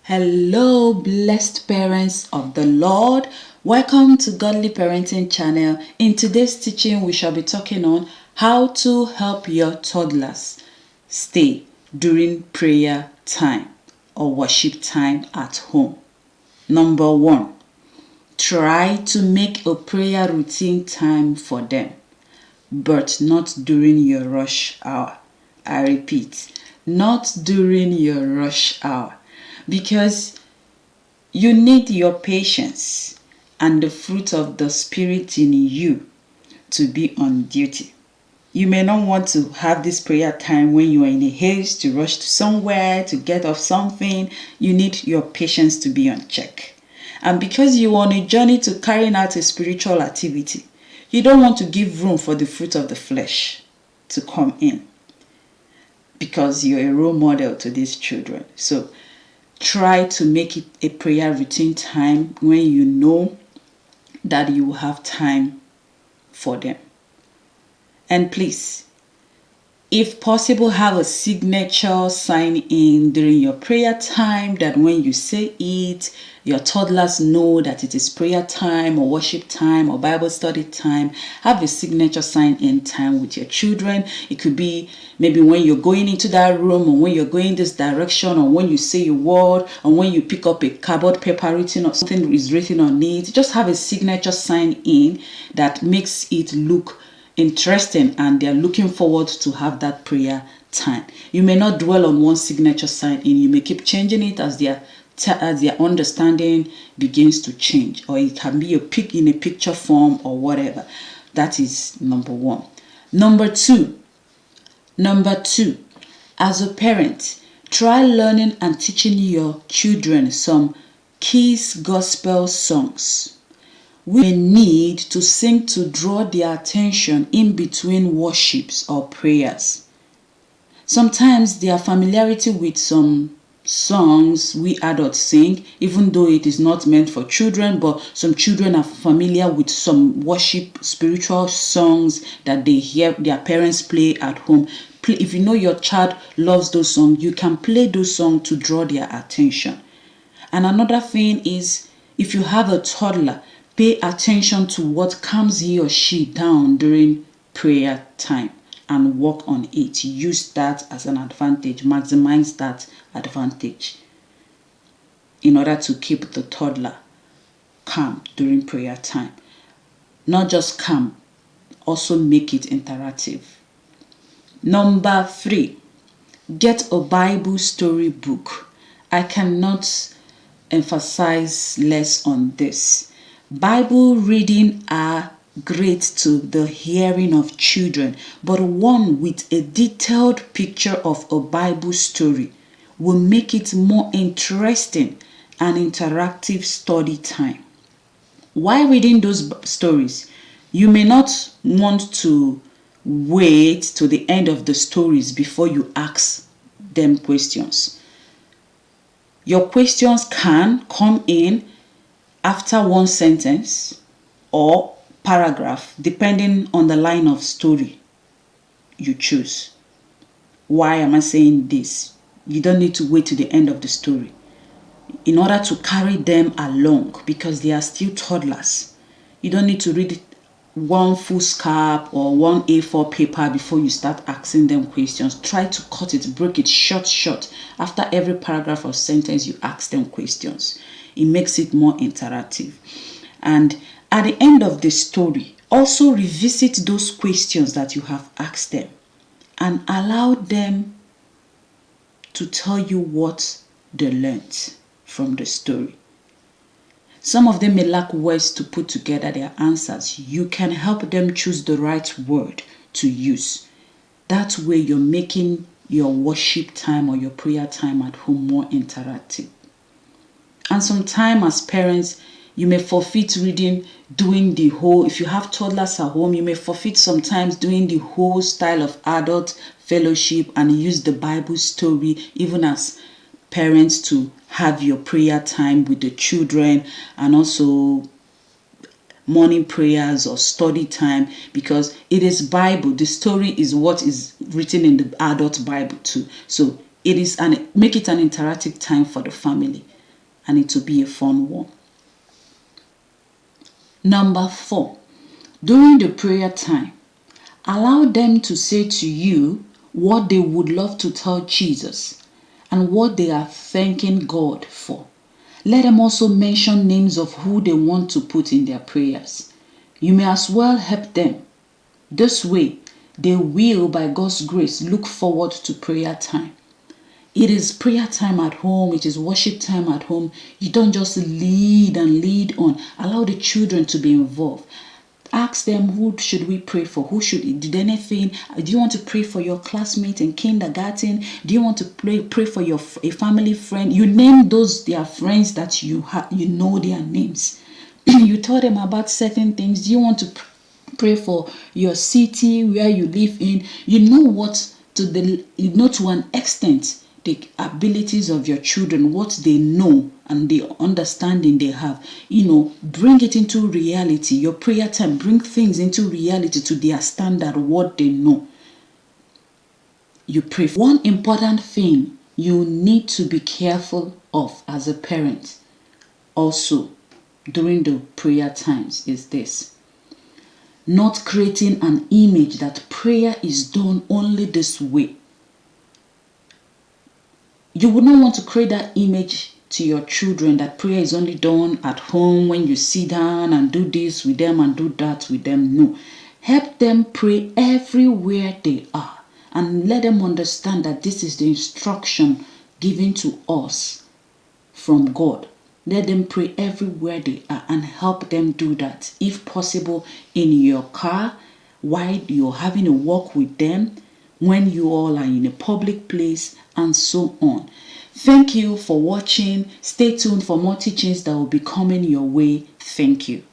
Hello, blessed parents of the Lord. Welcome to Godly Parenting channel. In today's teaching, we shall be talking on how to help your toddlers stay during prayer time or worship time at home. Number 1, try to make a prayer routine time for them, but not during your rush hour. I repeat, not during your rush hour. Because you need your patience and the fruit of the Spirit in you to be on duty. You may not want to have this prayer time when you are in a haste to rush to somewhere, to get off something. You need your patience to be on check. And because you are on a journey to carrying out a spiritual activity, you don't want to give room for the fruit of the flesh to come in, because you're a role model to these children. So try to make it a prayer routine time when you know that you will have time for them. And please, if possible, have a signature sign in during your prayer time that when you say it, your toddlers know that it is prayer time or worship time or Bible study time. Have a signature sign in time with your children. It could be maybe when you're going into that room, or when you're going this direction, or when you say a word, or when you pick up a cardboard paper written or something is written on it. Just have a signature sign in that makes it look interesting, and they're looking forward to have that prayer time. You may not dwell on one signature sign in. You may keep changing it as their understanding begins to change, or it can be in a picture form or whatever. That is number 1. Number two, as a parent, try learning and teaching your children some Kids gospel songs. We may need to sing to draw their attention in between worships or prayers. Sometimes their familiarity with some songs we adults sing, even though it is not meant for children, but some children are familiar with some worship spiritual songs that they hear their parents play at home. If you know your child loves those songs, you can play those songs to draw their attention. And another thing is, if you have a toddler, pay attention to what calms he or she down during prayer time and work on it. Use that as an advantage. Maximize that advantage in order to keep the toddler calm during prayer time. Not just calm, also make it interactive. Number 3, get a Bible story book. I cannot emphasize less on this. Bible reading are great to the hearing of children, but one with a detailed picture of a Bible story will make it more interesting and interactive study time. While reading those stories, you may not want to wait to the end of the stories before you ask them questions. Your questions can come in after one sentence or paragraph, depending on the line of story you choose. Why am I saying this? You don't need to wait to the end of the story in order to carry them along, because they are still toddlers. You don't need to read one full scarp or one A4 paper before you start asking them questions. Try to cut it, break it short. After every paragraph or sentence, you ask them questions. It makes it more interactive. And at the end of the story, also revisit those questions that you have asked them and allow them to tell you what they learned from the story. Some of them may lack words to put together their answers. You can help them choose the right word to use. That way you're making your worship time or your prayer time at home more interactive. And sometimes as parents, you may forfeit doing the whole, if you have toddlers at home, you may forfeit sometimes doing the whole style of adult fellowship and use the Bible story, even as parents, to have your prayer time with the children and also morning prayers or study time, because it is Bible. The story is what is written in the adult Bible too. So make it an interactive time for the family. and it will be a fun one. Number 4, during the prayer time, allow them to say to you what they would love to tell Jesus and what they are thanking God for. Let them also mention names of who they want to put in their prayers. You may as well help them. This way, they will, by God's grace, look forward to prayer time. It is prayer time at home. It is worship time at home. You don't just lead and lead on. Allow the children to be involved. Ask them, who should we pray for? Who should did anything? Do you want to pray for your classmate in kindergarten? Do you want to pray for a family friend? You name those their friends that you know their names. You tell them about certain things. Do you want to pray for your city where you live in? You know to an extent the abilities of your children, what they know and the understanding they have. Bring it into reality. Your prayer time, bring things into reality to their standard, what they know. You pray. One important thing you need to be careful of as a parent also during the prayer times is this: not creating an image that prayer is done only this way. You would not want to create that image to your children that prayer is only done at home when you sit down and do this with them and do that with them. No. Help them pray everywhere they are and let them understand that this is the instruction given to us from God. Let them pray everywhere they are and help them do that. If possible, in your car, while you're having a walk with them, when you all are in a public place, and so on. Thank you for watching. Stay tuned for more teachings that will be coming your way. Thank you.